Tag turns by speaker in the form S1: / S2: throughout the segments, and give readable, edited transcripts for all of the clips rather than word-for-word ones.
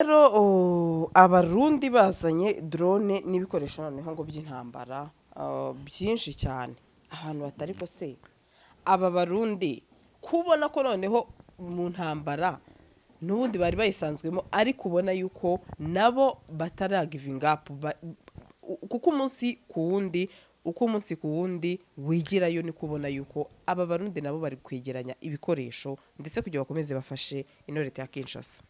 S1: Rero abarundi bazanye drone n'ibikoresho noneho ngo by'intambara byinshi cyane ahantu batari ko se aba barundi kubona ko noneho mu ntambara n'ubundi bari bayisanzwemo ariko ubona yuko nabo bataragivinga up kuko umunsi ku wundi wigirayo ni kubona yuko aba barundi nabo bari kwegeranya ibikoresho ndetse kugira bakomeze bafashe ino leta ya Kinshasa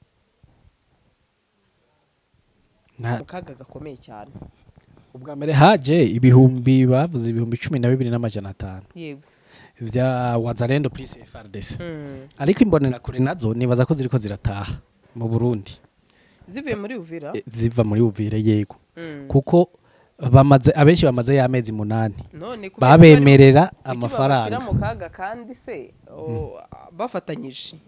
S1: mukaga gakomeye cyane.
S2: Ubwa mbere haje ibihumbi bavuze ibihumbi 12,500
S1: Yego
S2: vya Wazalendo plus FARDC. Ariko imbonera kure nazo nibaza ko ziriko zirataha mu Burundi.
S1: Zivuye muri Uvira?
S2: Ziva muri Uvira yego. Kuko bamaze abenshi bamaze y'amezi 8. Babemerera amafaranga.
S1: Mu kaga kandi se bafatanyije.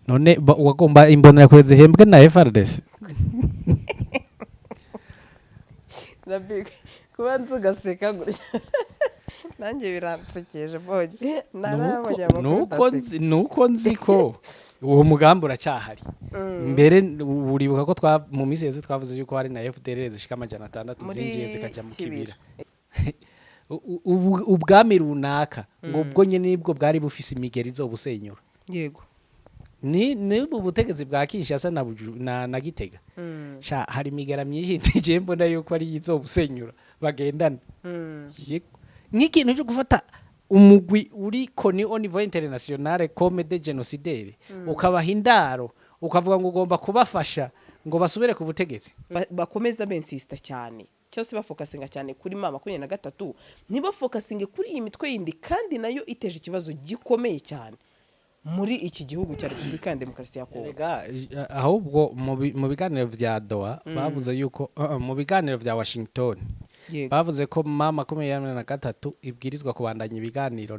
S2: None wagomba imbonera kure zihembwe na FARDC.
S1: Nabik kubanza ugaseka gutya nanjye biransekeje boye narabonye
S2: nuko nzi ko uwo mugambi uracyahari mbere uribuka ko mu minsi yeze twavuze yuko hari na FDL zishika 600 zinjiye zikaja mu kibira ubwami runaka ngo ubwo nyene nibwo bwari bufise imigeri zo busenyura
S1: yego
S2: ni ubutegetsi bwa Kinshasa na Gitega sha hari imigera myinshi tije mbona yuko ari yizo busenyura bagendana nk'ikintu cyo gufata umugwi uri koni au niveau international comme des génocidaires ukabaha indaro ukavuga ngo ugomba kubafasha ngo basubire ku butegetsi
S1: bakomeza bensista cyane cyose bafokasinga cyane kuri mama 23 niba fokasinge kuri iyi mitwe yindi kandi nayo iteje ikibazo gikomeye cyane muri iki gihugu cya Republika ya Demokarasi ya Kongo.
S2: Ahubwo mu biganiro vya Doha bavuze yuko mu biganiro vya Washington bavuze ko mama 23 ibwirizwa kubandanya ibiganiro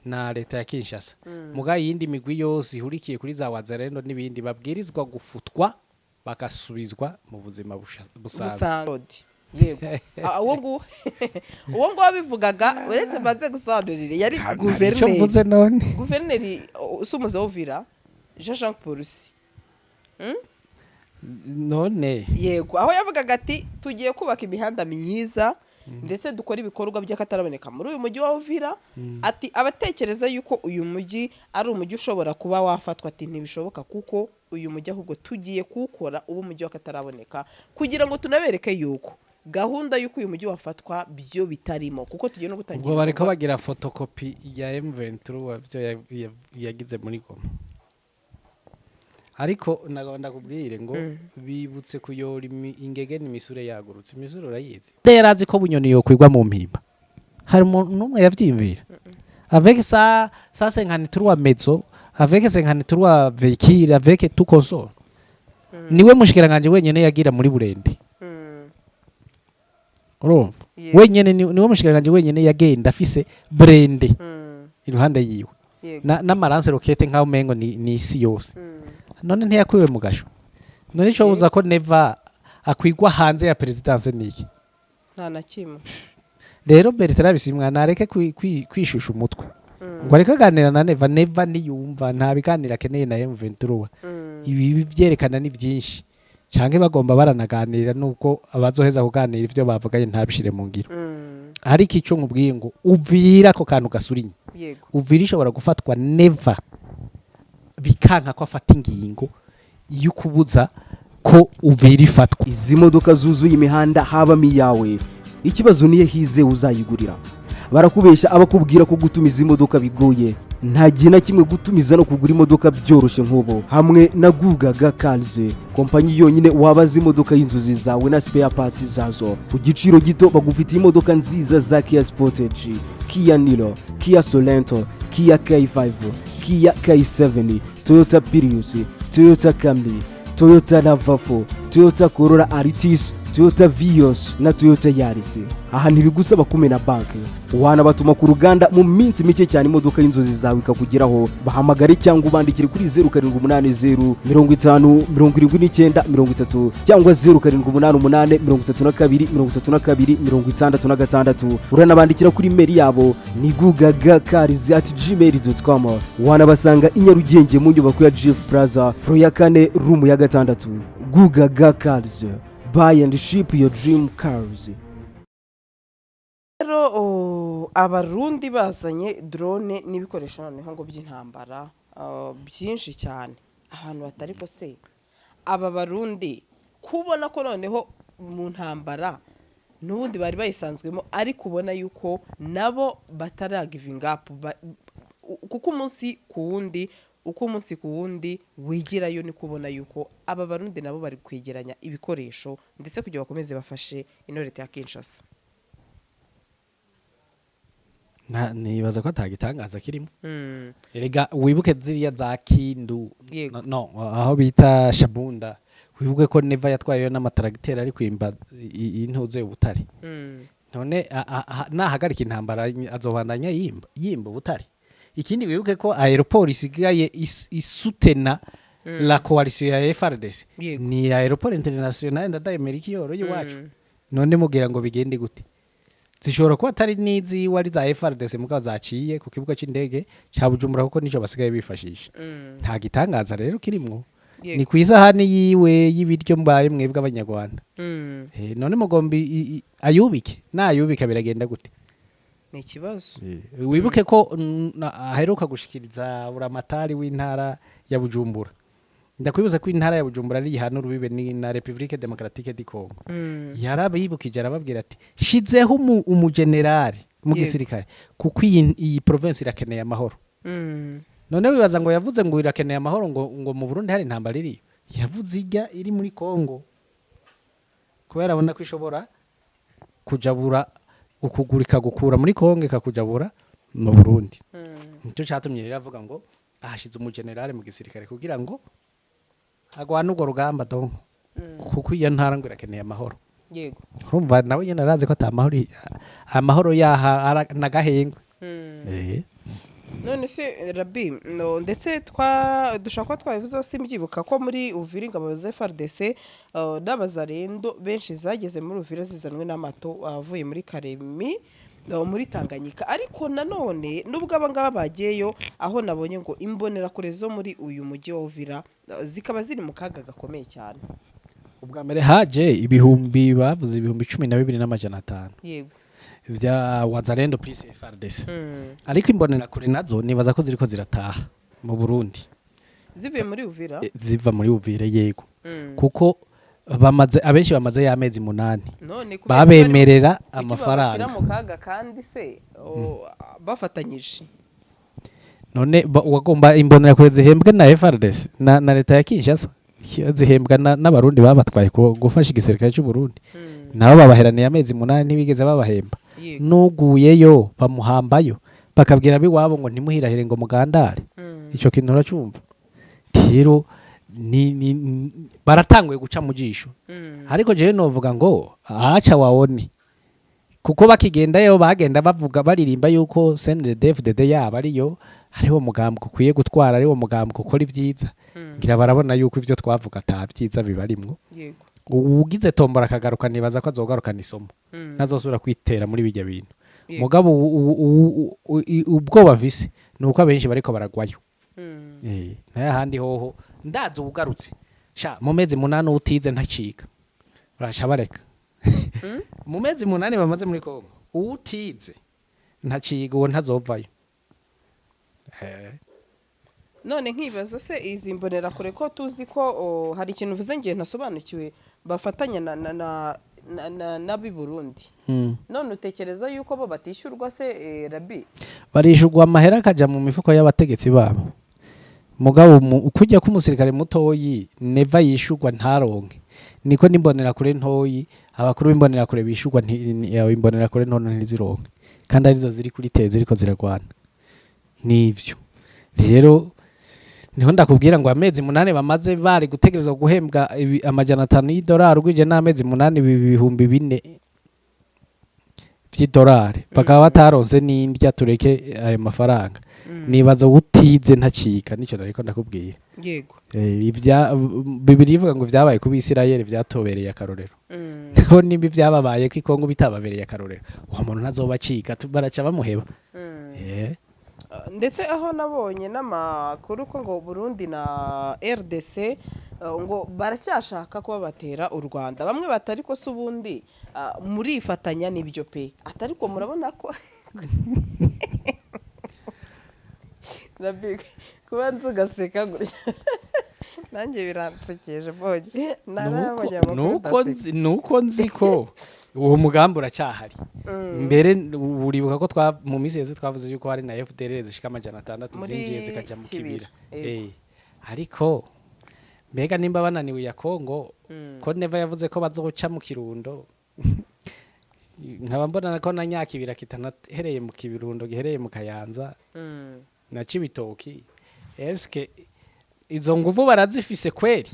S2: na leta ya Kinshasa. Muga yindi migwi yose ihurikiye kuri za Wazalendo n'ibindi babwirizwa gufutwa bagasubizwa mu buzima busanzwe.
S1: Yego uwo ngo wabivugaga uretse baze gusobanurira yari guverineri usumuze Uvira Jean Paulusi
S2: none
S1: yego aho yavugaga ati tugiye kubaka imihanda myiza ndetse dukora ibikorwa by'akataraboneka muri uyu mujyi wa Uvira ati abatekereza yuko uyu mujyi ari umujyi ushobora kuba wafatwa ati ntibishoboka kuko uyu mujyi ahubwo tugiye kuwukora ubu mujyi wakataraboneka kugira ngo tunabereke yuko gahunda yuko uyu mujyi wafatwa byo bitarimo kuko tugiye no gutangira
S2: ngo bariko bagira photocopy ya M23 byo yagize muri Goma ariko ndakubwire ngo bibutse kuyora ingege n'imisure yagurutse imisure urayizi yarazi ko bunyoni yo kwigwa mu mpimba hari umuntu numwe yavyimvira avec ça 53 mezzo avec 53 véhicules avec tout console niwe mushikiranganje wenyene yagira muri Burundi urumva wenyene niwe mushikiranganje wenyene yagenda afise brende iruhande yiwe na maranse roquette nkaho mengo ni isi yose none ntiyakwiwe mu gasho none cyo uza ko neva akwigwa hanze ya presidence niki
S1: nta na kimwe
S2: rero Bertrand Bisimwa nareke kwishusha umutwe ngo areka ganira na neva niyumva nta biganira keneye na M23 ibi byerekana ni byinshi canke bagomba baranaganira nuko abazoheza kuganira ivyo bavuganye ntabishire mu ngiro hari kico nkubwiye ngo uvira ko kantu gasurinye uvira ishobora gufatwa neva bikanka ko afata ingingo yukubuza ko uvira ifatwa
S3: izi modoka zuzuye imihanda haba miyawe ikibazo niye hize uzayigurira barakubesha abakubwira ko gutumiza imodoka bigoye nta gina kimwe gutumiza no kugura imodoka byoroshye nk'ubo hamwe na Gugaga Cars kompanyi yonyine wabaza imodoka y'inzuzi zawe na spare parts zazo ku giciro gito bagufitiye imodoka nziza za Kia Sportage, Kia Niro, Kia Sorento, Kia K5, Kia K7, Toyota Prius, Toyota Camry, Toyota RAV4, Toyota Corolla Altis Toyota Vios na Toyota Yaris. Aha ntibigusaba kumena banki, wanabatuma ku ruganda mu minsi mike cyane imodoka y'inzozi zawe ikakugeraho. Bahamagare cyangwa ubandikire kuri 0780 50 79 30 cyangwa 0788 32 66. Uranabandikira kuri mail yabo ni gugagacars@gmail.com. Wanabasanga i Nyarugenge mu nyubako ya Jeff Plaza floor ya 4 room ya 6. Gugaga Cars, buy and ship your dream cars.
S1: rero abarundi bazanye drone n'ibikoresho noneho ngo by'intambara byinshi cyane ahantu batari ko se aba barundi kubona ko noneho mu ntambara n'ubundi bari bayisanzwemo ari kubona yuko nabo batara giving up kuko umunsi ku wundi wigirayo ni kubona yuko aba barundi nabo bari kwegeranya ibikoresho ndetse kugira bakomeze bafashe inorete ya Kinshasa.
S2: nibaza ko atagitangaza kirimo. Erega wibuke ziriya za Kindu no aho bita Shabunda, wibuke ko Neva yatwayeyo n'amatracteur ari kwimba intuze ubutare. None nahagarika intambara azobandanya yimba ubutare. Ikindi wibuke ko aeroport isigaye isutena la coalition ya FARDC ni aeroport international ndadayemeriki yoro yiwacu. None mugira ngo bigende gute? Zishobora kuba atari nizi wari za FARDC muka zaciye ku kibuga c'indege ca Bujumbura kuko nico basigaye bifashisha. Nta gitangaza rero kirimwo. Ni kwisahani yiwe y'ibiryo mbaye mwebwe abanyarwanda. None mugombi ayubike nayubika biragenda gute?
S1: Ni ikibazo.
S2: Wibuke ko aheruka gushikiriza buramatari w'intara ya Bujumbura. Ndakwibuza ko intara ya Bujumbura ari hano rubibe ni na Republique Democratique du Congo. Yarabibukije arababwira ati shizeho umugenerali mu gisirikare kuko iyi province irakeneye amahoro. None wibaza ngo yavuze ngo irakeneye amahoro ngo mu Burundi hari intambara iri. Yavuze ijya iri muri Congo. Kubera abona ko ishobora kujabura ukugurika gukura muri Congo ikakujabura mu Burundi. Nicyo cyatumye yavuga ngo ahashize umugenerali mu gisirikare kugira ngo agwana ugo rugamba donko kuko iyo ntara ngo irakeneye amahoro.
S1: Yego.
S2: Urumva nawe nyene arazi ko amahoro yaha nagahengwe.
S1: None se Rabi ndetse dushaka twabivuze simbyibuka ko muri Uvira ingabo za FARDC n'abazarendo benshi zageze muri Uvira zizanwe n'amato avuye muri Karemi muri Tanganyika, ariko nanone nubwo abangaba bagiyeyo aho nabonye ngo imbonera kure zo muri uyu mujyi wa Uvira zikaba ziri mu kaga gakomeye cyane.
S2: Ubwa mbere haje ibihumbi bavuze 12,500.
S1: Yego.
S2: Vya wazalendo plus FARDC. Ariko imbonera kure nazo nibaza ko ziriko zirataha mu Burundi.
S1: Zivuye muri Uvira?
S2: Ziva muri Uvira yego. Kuko abenshi bamaze y'amezi 8 babemerera amafaranga.
S1: Bashira mu kaga kandi se bafatanyije.
S2: None wagomba imbonera kure zihembwe na FARDC na leta ya Kinshasa. Zihembwa n'abarundi babatwaye gufasha igisirikare cy'u Burundi. Nabo babaheraniye amezi 8 ntibigeze babahemba. Nuguyeyo bamuhambayo bakabwira biwabo ngo ntimuhirahire ngo mugandare. Ico kintu uracumva. Rero baratanguye guca mu jisho. Ariko jewe novuga ngo ahaca waone kuko bakigendayo bagenda bavuga baririmba yuko CNDD-FDD yaba ariyo hariho mugambwe ukwiye gutwara ariho mugambwe ukora ivyiza. Ngira barabona yuko ivyo twavuga atavyiza bibarimwo. Yego. Ugize tombora akagaruka nibaza ko azogarukana isomo. Nazosubira kwitera muri bijya bintu. Mugabo ubwoba vise nuko abenshi bariko baragwayo. Naye handi hoho ndazo ugarutse. Sha mu mezi 8 utize ntacika. Urasha bareka. Mu mezi 8 bamaze muri Kongo utize ntacika uwo ntazovayo.
S1: None nkibaza se izi mbonera kure ko tuzi ko hari ikintu uvuze ngiye ntasobanukiwe bafatanya na Burundi. None utekereza yuko bo batishyurwa se Rabi?
S2: Barishurwa amahera akaja mu mifuko y'abategetsi babo. Mugabo kujya k'umusirikare mutoyi neva yishurwa ntaronke. Niko nimbonera kure ntoyi abakuru b'imbonera kure bishurwa imbonera kure ntono ntizironke. Kandi arizo ziri kuri teze ziriko ziragwana. Nivyo. Rero niho ndakubwira ngo amezi 8 bamaze bari gutegereza guhembwa amajana 5 y'idolari ugwije n'amezi 8 ibihumbi 4 vy'idolari bakaba bataronse n'indya tureke ayo mafaranga nibaza utize ntacika nico ariko ndakubwira
S1: yego
S2: ibya bibiri ivuga ngo vyabaye ku Bisirayeli vyatobereye akarorero ho nimba vyababaye ko ikongo bitababereye akarorero uwo muntu ntazobacika baraca bamuheba
S1: ndetse aho nabonye n'amakuru ko ngo Burundi na RDC ngo baracyashaka kuba batera u Rwanda bamwe batari ko subundi murifatanya n'ibyo pe atari ko murabona ko Rabik kuba nzugaseka gutya nanjye biransekeje bonye
S2: nuko nzi ko uwo mugambi uracyahari mbere uribuka ko mu minsi yeze twavuze yuko hari na FDL zishika amajana 6 zinjiye zikaja mu kibira ariko mbega nimba bananiwe ya Kongo ko neva yavuze ko bazoca mu Kirundo nkaba mbona ko na Nyakibira kitanahereye mu Kirundo gihereye mu Kayanza na Cibitoki eske izo nguvu barazifise kweri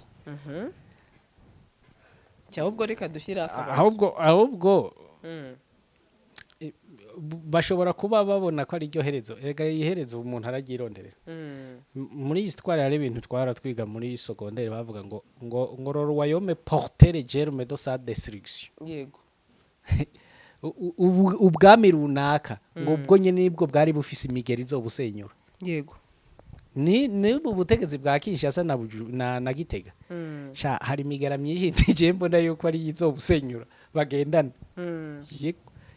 S1: cyahubwo reka dushyira akabazo
S2: ahubwo bashobora kuba babona ko ari ryo herezo ega iherezo umuntu aragironderera muri histoire hari ibintu twara twiga muri secondaire bavuga ngo royaume porter germe de sa destruction
S1: yego
S2: ubwami runaka ngo ubwo nyene nibwo bwari bufise imigeri zo busenyura
S1: yego
S2: ni ubutegetsi bwa Kinshasa na Gitega sha hari imigera myinshi tije mbona yuko ari izobusenyura bagendana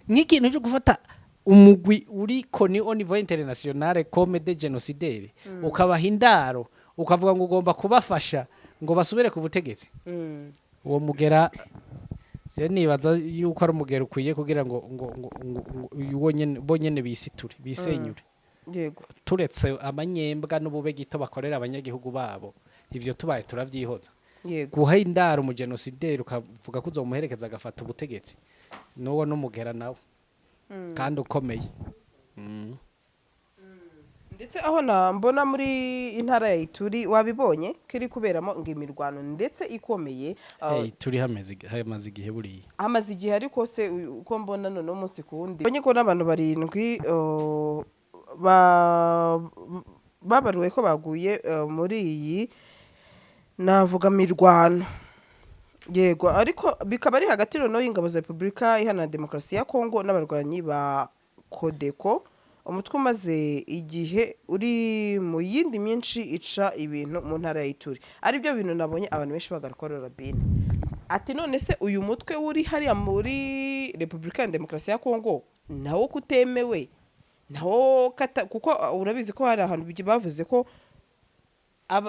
S2: nk'ikintu cyo gufata umugwi uri koni au niveau international comme des génocidaires ukabaha indaro ukavuga ngo ugomba kubafasha ngo basubire ku butegetsi uwo mugera je nibaza yuko ari umugera ukwiye kugira ngo bonyene bisiture bisenyure
S1: yego
S2: turetse amanyembwa n'ubube gito bakorera abanyagihugu babo ivyo tubaye turavyihoza guha indaro mu genocidaire ukavuga ko uzomuherekeza agafata ubutegetsi nuwo n'umugera nawe kandi ukomeye
S1: ndetse aho mbona muri intara ya Ituri wabibonye kiri kuberamo ngo imirwano ndetse ikomeye
S2: Ituri hamaze igihe buriye
S1: hamaze igihe ariko se uko mbona none umunsi kundi bonye ko n'abantu 7 babaruwe ko baguye muri iyi navuga mirwano yego ariko bikaba ari hagati no y'ingabo za Republika Iharanira Demokarasi ya Kongo n'abarwanyi ba Kodeko umutwe umaze igihe uri mu yindi myinshi ica ibintu mu ntara ya Ituri ari byo bintu nabonye abantu benshi bagaruka Robine ati none se uyu mutwe uri hariya muri Republika ya Demokarasi ya Kongo nawo kutemewe nawo kuko urabizi ko hari ahantu bavuze ko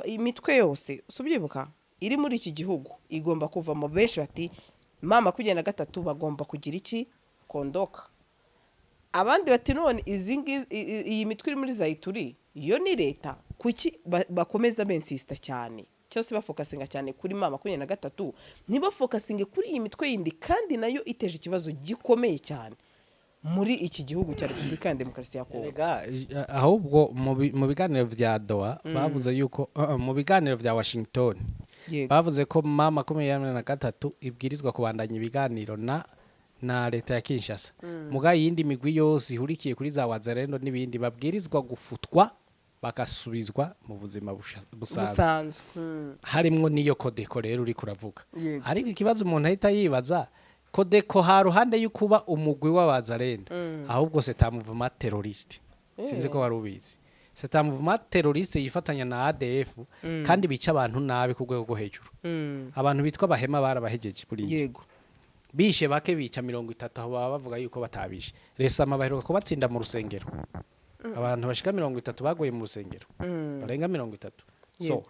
S1: imitwe yose usubyibuka iri muri iki gihugu igomba kuva mu benshi bati mama 23 bagomba kugira iki kondoka abandi bati none iyi mitwe iri muri Zaituri iyo ni leta kuki bakomeza bensista cyane cyose bafokasinga cyane kuri mama 23 ntibafokasinge kuri iyi mitwe yindi kandi nayo iteje ikibazo gikomeye cyane muri iki gihugu cya Republika ya Demokarasi ya Kongo
S2: ahubwo mu biganiro vya Doha bavuze yuko mu biganiro vya Washington bavuze ko mama 23 ibwirizwa kubandanya ibiganiro na leta ya Kinshasa muga yindi migwi yose ihurikiye kuri za Wazalendo n'ibindi babwirizwa gufutwa bakasubizwa mu buzima busanzwe harimwo niyo Kodeko rero uri kuravuga ariko ikibazo umuntu ahita yibaza Kodeko ha ruhande y'ukuba umugwi w'Abazalendo ahubwo c'est un mouvement terroriste sinzi ko wari ubizi c'est un mouvement terroriste yifatanya na ADF kandi bica abantu nabi ku rwego rwo hejuru abantu bitwa bahema barabahejeje buri
S1: yego
S2: bishe bake bica 30 aho baba bavuga yuko batabishe resa amabaheruka ko batsinda mu rusengero abantu bashika 30 bagoye mu rusengero barenga 30 so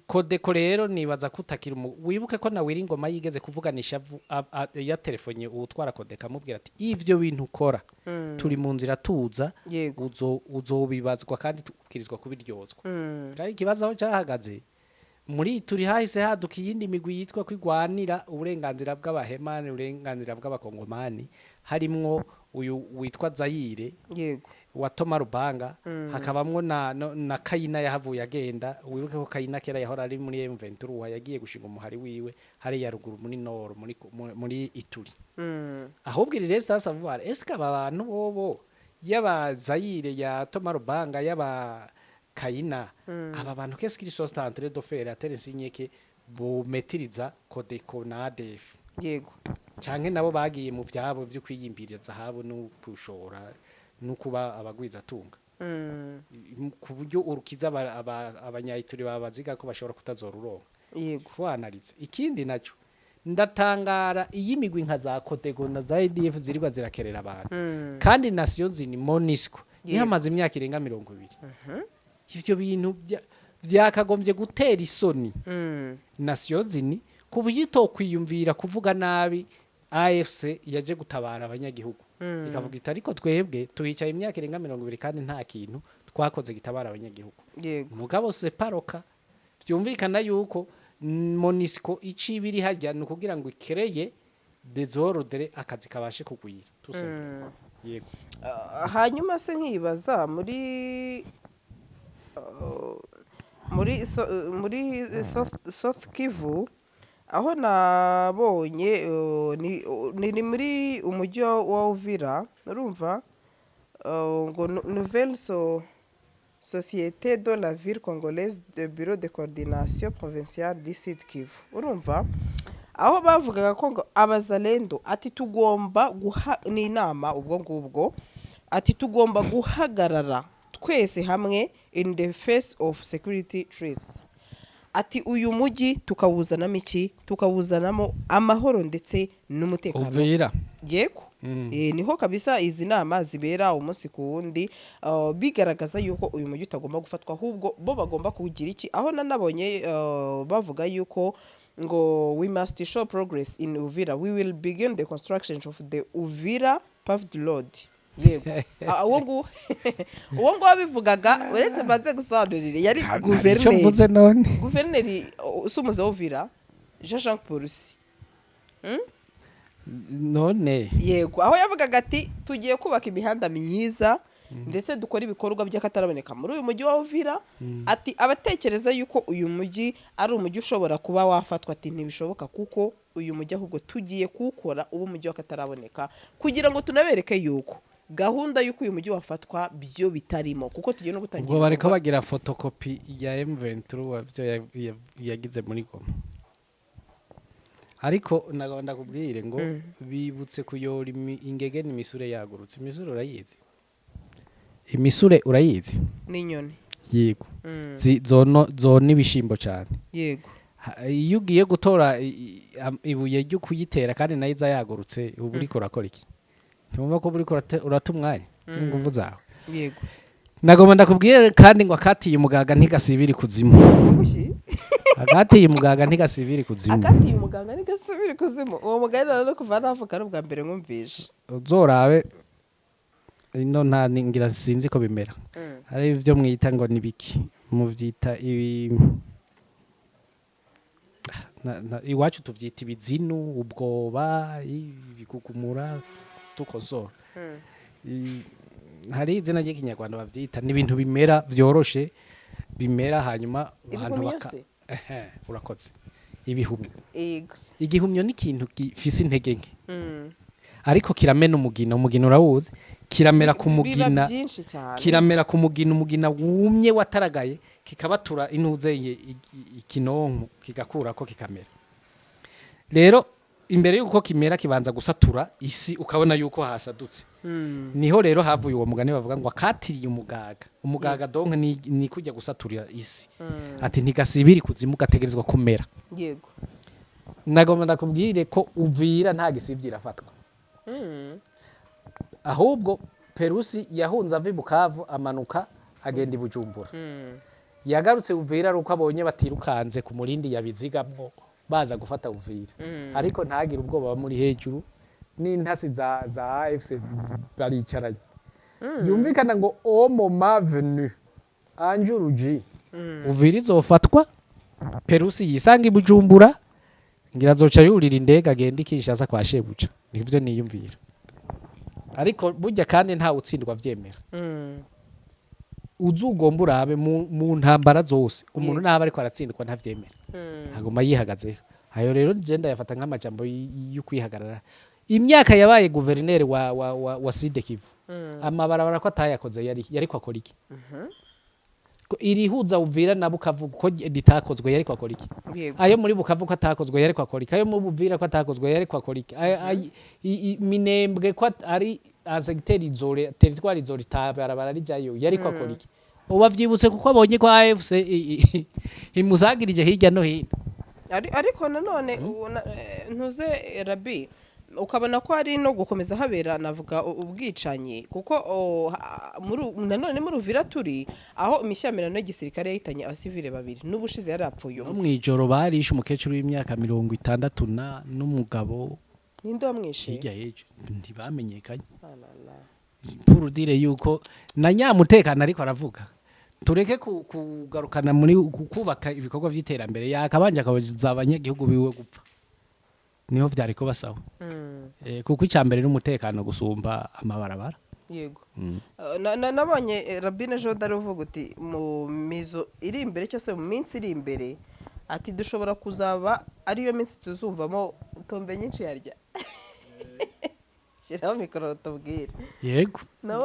S2: Kodeko rero nibaza kutakira wibuke ko nawe ingoma yigeze kuvuganisha ya telefone utwara Kodeka amubwira ati ivyo bintu ukora turi mu nzira tuza uzobibazwa kandi tukirizwa kubiryozwa kandi kibazo aho cyahagaze muri turi hahise haduka yindi migwi yitwa kwigwanira uburenganzira bw'abahemane uburenganzira bw'abakongomani harimwo uyu witwa Zaire
S1: yego
S2: wa Toma Rubanga hakabamwo na Kayina yahavuye agenda wibuke ko Kayina kera yahora ari muri M23 yagiye gushinga umuhari wiwe hari ya ruguru muri Nord muri Ituri ahubwo iri resta savoir est-ce que aba bantu bobo yaba Zaire ya Toma Rubanga yaba Kayina aba bantu qu'est-ce qu'ils sont en train de faire à tel signe que bo metiriza Codeco na ADF
S1: yego
S2: canke nabo bagiye mu vyabo byo kwiyimbiriza habo no kushora no kuba abagwiza tunga ku buryo urukiza abanyayituri babaziga ko bashobora kutazoruronka
S1: yego
S2: fuanalize ikindi naco ndatangara iyi migwi nka za Codeco na za ADF zirigwa zirakerera abantu kandi Nations Unies MONUSCO yamaze imyaka irenga 20 ivyo bintu vyakagombye gutera isoni Nations Unies ku buryo itokwiyumvira kuvuga nabi AFC yaje gutabara abanyagihugu ikavuga iti ariko twebwe tuhicaye imyaka irenga 20 kandi nta kintu twakoze gitabara abanyagihugu mugabo se paroka byumvikana yuko MONUSCO icibiri hajya no kugira ngo ikereye desordre akazi kabashe kugwira yego
S1: hanyuma se nkibaza muri South Kivu aho nabonye ni muri umujyi wa Uvira urumva ngo nouvelle société de la ville congolaise de bureau de coordination provinciale du Sud Kivu urumva aho bavugaga ko ngo abazalendo ati tugomba ni inama ubwo ngubwo ati tugomba guhagarara twese hamwe in the face of security threats ati uyu mujyi tukawuzanamo iki tukawuzanamo amahoro ndetse n'umutekano
S2: Uvira
S1: yego niho kabisa izi nama zibera umunsi ku wundi bigaragaza yuko uyu mujyi utagomba gufatwa ahubwo bo bagomba kugira iki aho nanabonye bavuga yuko ngo we must show progress in Uvira we will begin the construction of the Uvira paved road yego uwo ngo wabivugaga uretse maze gusobanurira yari guverineri usumuze Uvira Jean Paulusi
S2: none
S1: yego aho yavugaga ati tugiye kubaka imihanda myiza ndetse dukora ibikorwa by'akataraboneka muri uyu mujyi wa Uvira ati abatekereza yuko uyu mujyi ari umujyi ushobora kuba wafatwa ati ntibishoboka kuko uyu mujyi ahubwo tugiye kuwukora ubu umujyi w'akataraboneka kugira ngo tunabereke yuko gahunda yuko uyu mujyi wafatwa byo bitarimo kuko tugiye no gutangira
S2: ngo bariko bagira photocopy ya M23 byo yagize muri Goma ariko ndakubwire ngo bibutse kuyora ingege n'imisure yagurutse imisure urayizi imisure urayizi
S1: n'inyoni
S2: yego zona ibishimbo cyane
S1: yego
S2: iyo ugiye gutora ibuye ryo kuyitera kandi nayo iza yagurutse ubu uriko urakora iki ntumva ko uriko urata umwanya n'ingufu zawe
S1: yego
S2: nagomba ndakubwire kandi ngo akatiye umugaga ntigasibiri kuzimu akatiye umugaga ntigasibiri kuzimu
S1: akatiye umugaga ntigasibiri kuzimu uwo mugani rero kuva navuka n'ubwa mbere nkumvisha
S2: uzorabe ino nta ningira sinzi ko bimera hari ibyo mwita ngo nibiki muvyita iwacu tuvyita ibizinu ubwoba ibigugumura tukozora hari izina ry'ikinyarwanda bavyita n'ibintu bimera vyoroshe bimera hanyuma abantu urakoze ibihumyo igihumyo ni ikintu gifise intege nke ariko kiramena umugina urawuzi kiramera ku mugina kiramera ku mugina wumye wataragaye kikabatura inuzeye ikinonko kigakura ko kikamera rero imbere yuko kimera kibanza gusatura isi ukabona yuko hasadutse niho rero havuye uwo mugani bavuga ngo akatiriye umugaga donc ni kujya gusaturira isi ati ntigasibiri kuzimu gategerezwa kumera
S1: yego
S2: nagomba ndakubwire ko Uvira nta gisivye afatwa ahubwo Perusi yahunze ava Bukavu amanuka agenda i Bujumbura yagarutse Uvira ruko abonye batirukanze ku murindi yabizigamwo baza gufata Uvira ariko ntagira ubwoba muri hejuru n'intasi za AFC baricaranye yumvikana ngo omo mavenu anjuruji Uvira izofatwa Perusi yisanga i Bujumbura ngira zoca yurira indege agenda Kinshasa kwa shebuja nivyo niyumvira ariko burya kandi ntawe utsindwa avyemera
S1: Mm.
S2: uzugomba urabe mu ntambara zose umuntu naba ariko aratsindwa ntavyemera
S1: Mm.
S2: agoma yihagazeho ayo rero je ndayafata nk'amajambo yo kwihagarara imyaka yabaye guverineri wa Sud Kivu amabarabara ko atayakoze yari ko akora iki iri huza Uvira na Bukavu ko ritakozwe yari ko akora iki
S1: Yego.
S2: ayo muri Bukavu ko atakozwe yari ko akora iki ayo mu Buvira ko atakozwe yari ko akora iki Minembwe ko ari azegiteri izore territoire izore tabarabara rijayo yari ko akora iki ubavyibutse kuko abonye ko AFC imuzagirije hirya no hino
S1: ariko nanone ntuze Rabi ukabona ko ari no gukomeza habera navuga ubwicanyi kuko nanone muri Uvira turi aho imishyamirano y'igisirikare yahitanye abasivile babiri n'ubushize yarapfuye
S2: mwijoro barishe umukecuru w'imyaka 60 n'umugabo
S1: ninde wamwishe
S2: hirya yeje ntibamenyekanye pour dire yuko na nyamutekano ariko aravuga tureke kugarukana muri kubaka ibikorwa by'iterambere yakabanje akabaza abanyagihugu biwe gupfa niho vyari ko basaho kuko icambere n'umutekano gusumba amabarabara
S1: yego nabonye Rabine Joda ruvuga uti mu mizo iri imbere cyose mu minsi iri imbere ati dushobora kuzaba ariyo minsi tuzumvamo tombe nyinshi yarya shiraho mikoro tubwire
S2: yego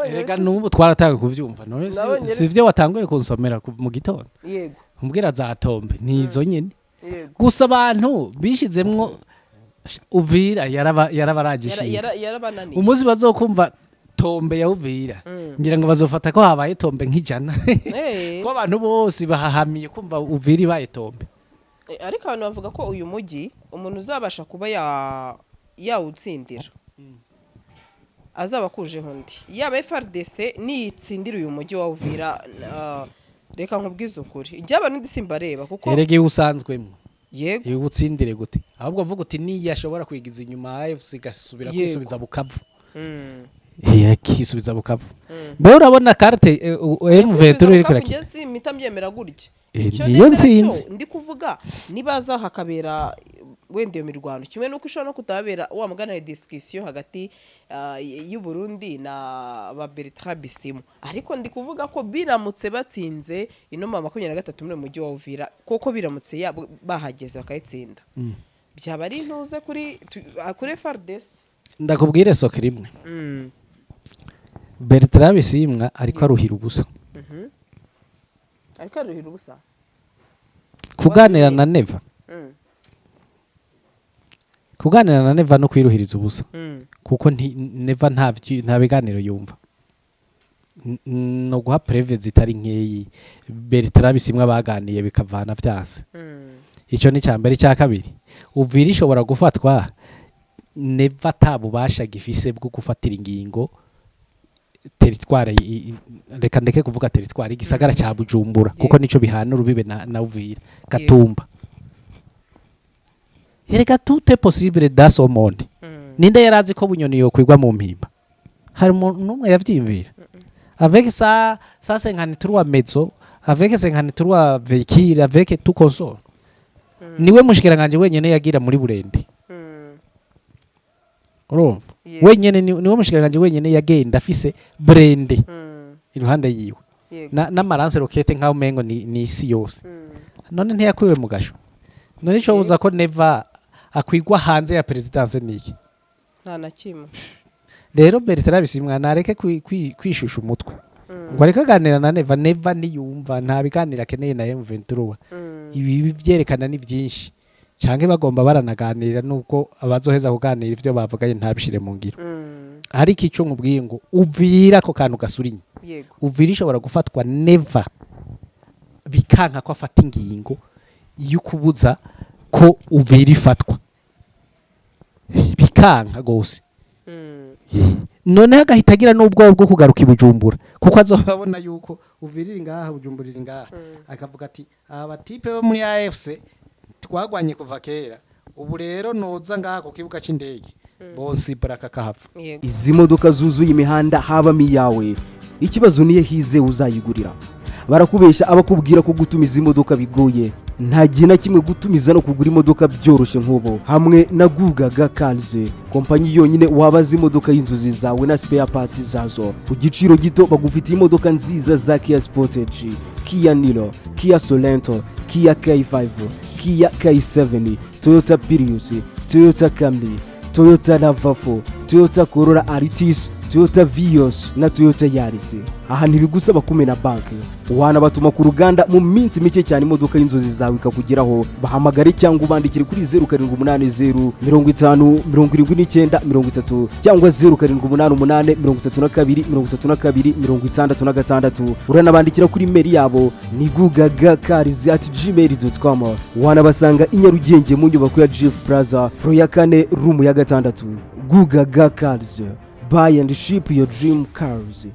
S2: erega n'ubu twaratanga kuvyumva none sivyo watanguye kunsomera mu gitondo
S1: yego
S2: umbwira za tombe nizo nyene
S1: yego
S2: gusa abantu bishizemwo Uvira yarabaragishije
S1: yarabananiye
S2: umuzi bazokumva tombe ya Uvira ngira ngo bazofata ko habaye tombe nk'ijana ko abantu bose bahahamiye kumva Uvira ibaye tombe
S1: ariko abantu bavuga ko uyu mujyi umuntu uzabasha kuba yawutsindira azaba kujeho undi yaba FRDC niyitsindira uyu mujyi wa Uvira reka nkubwize ukuri ibyaba n'indisimba reba kuko
S2: erege usanzwemo
S1: yego
S2: utsindire gute ahubwo avuga uti niyo ashobora kwigiza inyuma AFC gasubira kwisubiza Bukavu kisubiza Bukavu mbe urabona carte M23 iri kuraki
S1: ngezi mitamyemera gutya
S2: niyo nsinzi
S1: ndi kuvuga nibaza hakabera wende yo mirwano kimwe nuko ishobora no kutabera wa mugana discussion hagati y'u Burundi na ba Bertrand Bisimwa ariko ndi kuvuga ko biramutse batsinze inoma 23 muri mujyi wa Uvira koko biramutse bahageze bakayitsinda byaba ari ntuze kuri FARDC
S2: ndakubwire soka rimwe Bertrand Bisimwa ariko aruhira ubusa
S1: ariko aruhira ubusa
S2: kuganira na Neva kuganira na Neva no kwiruhiriza ubusa kuko Neva nta biganiro yumva no guha preve zitari nkeyi Bertrand Bisimwa baganiye bikavana vyase ico ni cyambere cya kabiri Uvira ishobora gufatwa Neva tabubasha gifise bwo gufatira ingingo territoire reka ndeke kuvuga territoire igisagara cya Bujumbura kuko nico bihana urubibe na Uvira Gatumba Erega tout est possible dans ce monde. Ninde yarazi ko bunyoni yo kwigwa mu mpimba. Hari umuntu numwe yavyimvira. Avec ça 53 maisons, avec 53 véhicules, avec tout console. Niwe mushikiranganje wenyene yagira muri Burundi. Urumva? Wenyene niwe mushikiranganje wenyene yagenda afise Brende. Iruhande yiwe. Na Marance Roquette nkaho mengo ni isi yose. None ntiyakwiwe mu gasho. None ico uza ko Neva akwigwa hanze ya presidence niki
S1: nta na kimwe
S2: rero Bertrand Bisimwa nareke kwishusha umutwe ngo areka ganira na Neva niyumva nta biganira keneye na M23 ibi byerekana ni byinshi canke bagomba baranaganira nuko abazoheza kuganira ivyo bavuganye ntabishire mu ngiro ariko ico nkubwiye ngo Uvira ko kantu gasurinye
S1: yego
S2: Uvira ishobora gufatwa Neva bikanka ko afata ingingo yukubuza ko Uvira ifatwa bikanka gose none hagahita agira n'ubwoba bwo kugaruka ibujumbura kuko azobabona yuko Uvira ngaha Bujumbura ngaha akavuga ati aba tipe bo muri AFC twagwanye kuva kera ubu rero noza ngaha ku kibuga c'indege bonsi baraka kahava
S3: izi modoka zuzuye imihanda habamo iyawe ikibazo niye hize uzayigurira barakubesha abakubwira ko gutumiza imodoka bigoye nta gihe na kimwe gutumiza no kugura imodoka byoroshye nk'ubu. Hamwe na Gugaga Cars, kompanyi yonyine wabaza imodoka y'inzozi zawe na spare parts zazo ku giciro gito. Bagufitiye imodoka nziza za Kia Sportage, Kia Niro, Kia Sorento, Kia K5, Kia K7, Toyota Prius, Toyota Camry, Toyota RAV4, Toyota Corolla Altis, Toyota Vios na Toyota Yaris. Aha ntibigusaba kumena banki, wanabatuma ku ruganda mu minsi mike cyane imodoka y'inzozi zawe ikakugeraho. Bahamagare cyangwa ubandikire kuri 0780 50 79 30 cyangwa 0788 32 66. Uranabandikira kuri mail yabo ni gugagacars@gmail.com. Wanabasanga i Nyarugenge mu nyubako ya Jeff Plaza floor ya 4 room ya 6. Gugaga Cars, buy and ship your dream cars.